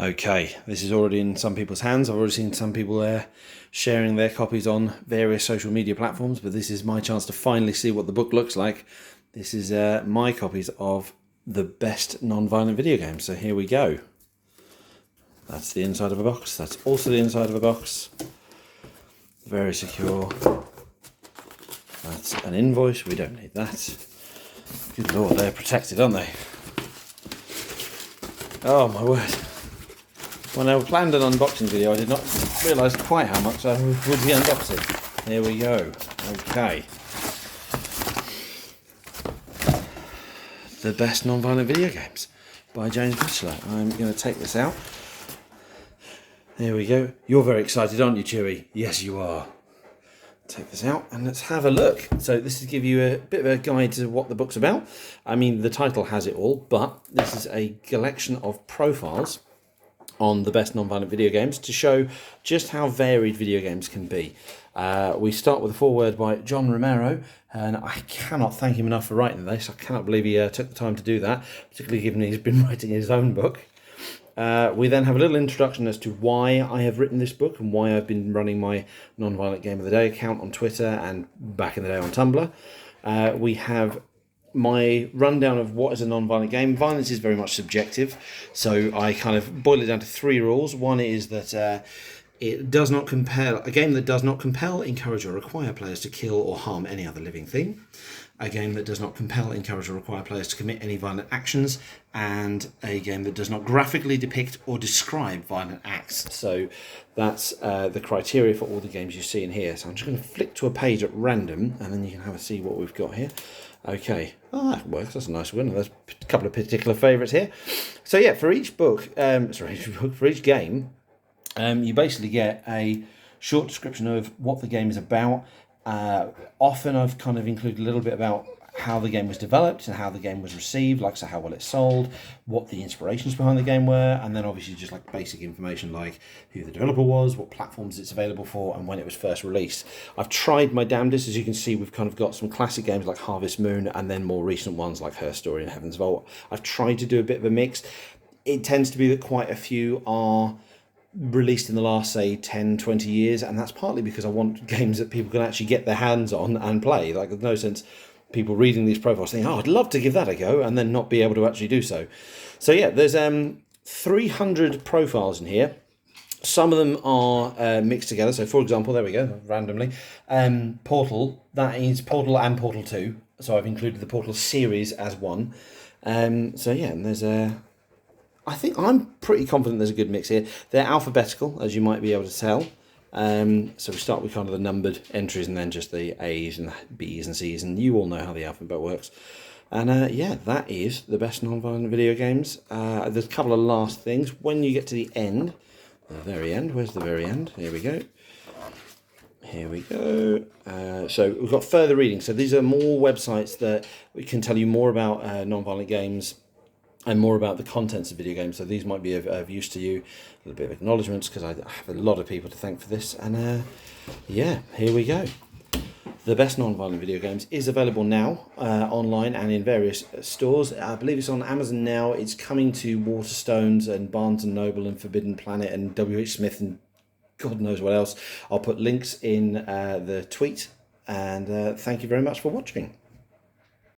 Okay, this is already in some people's hands. I've already seen some people there sharing their copies on various social media platforms, but this is my chance to finally see what the book looks like. This is my copies of the best non-violent video games. So here we go. That's the inside of a box. That's also the inside of a box. Very secure. That's an invoice. We don't need that. Good Lord, they're protected, aren't they? Oh my word. When I planned an unboxing video, I did not realise quite how much I would be unboxing. Here we go. Okay. The best non-violent video games by James Batchelor. I'm going to take this out. There we go. You're very excited, aren't you, Chewy? Yes, you are. Take this out and let's have a look. So this is to give you a bit of a guide to what the book's about. I mean, the title has it all, but this is a collection of profiles on the best non-violent video games to show just how varied video games can be. We start with a foreword by John Romero, and I cannot thank him enough for writing this. I cannot believe he took the time to do that, particularly given he's been writing his own book. We then have a little introduction as to why I have written this book and why I've been running my non-violent game of the day account on Twitter and back in the day on Tumblr. We have my rundown of what is a non-violent game. Violence is very much subjective, so I kind of boil it down to 3 rules. One is that it does not compel, a game that does not compel, encourage or require players to kill or harm any other living thing. A game that does not compel, encourage or require players to commit any violent actions, and a game that does not graphically depict or describe violent acts. So that's the criteria for all the games you see in here. So I'm just going to flick to a page at random, and then you can have a see what we've got here. Okay, that works. That's a nice one. There's a couple of particular favourites here. So yeah, for each book, for each game, you basically get a short description of what the game is about. Often I've kind of included a little bit about how the game was developed and how the game was received, like so how well it sold, what the inspirations behind the game were, and then obviously just like basic information like who the developer was, what platforms it's available for, and when it was first released. I've tried my damnedest. As you can see, we've kind of got some classic games like Harvest Moon and then more recent ones like Her Story and Heaven's Vault. I've tried to do a bit of a mix. It tends to be that quite a few are released in the last, say, 10, 20 years, and that's partly because I want games that people can actually get their hands on and play. Like, there's no sense people reading these profiles saying, oh, I'd love to give that a go, and then not be able to actually do so. So yeah, there's 300 profiles in here. Some of them are mixed together. So for example, there we go, randomly, Portal, that is Portal and Portal 2. So I've included the Portal series as one. So yeah, and there's I think I'm pretty confident there's a good mix here. They're alphabetical, as you might be able to tell. So we start with kind of the numbered entries and then just the A's and the B's and C's, and you all know how the alphabet works. And yeah, that is the best non-violent video games. There's a couple of last things. When you get to the end, the very end, where's the very end? Here we go. Here we go. So we've got further reading. So these are more websites that we can tell you more about non-violent games and more about the contents of video games. So these might be of use to you. A little bit of acknowledgements because I have a lot of people to thank for this. And yeah, here we go. The best non-violent video games is available now online and in various stores. I believe it's on Amazon now. It's coming to Waterstones and Barnes & Noble and Forbidden Planet and WH Smith and God knows what else. I'll put links in the tweet. And thank you very much for watching.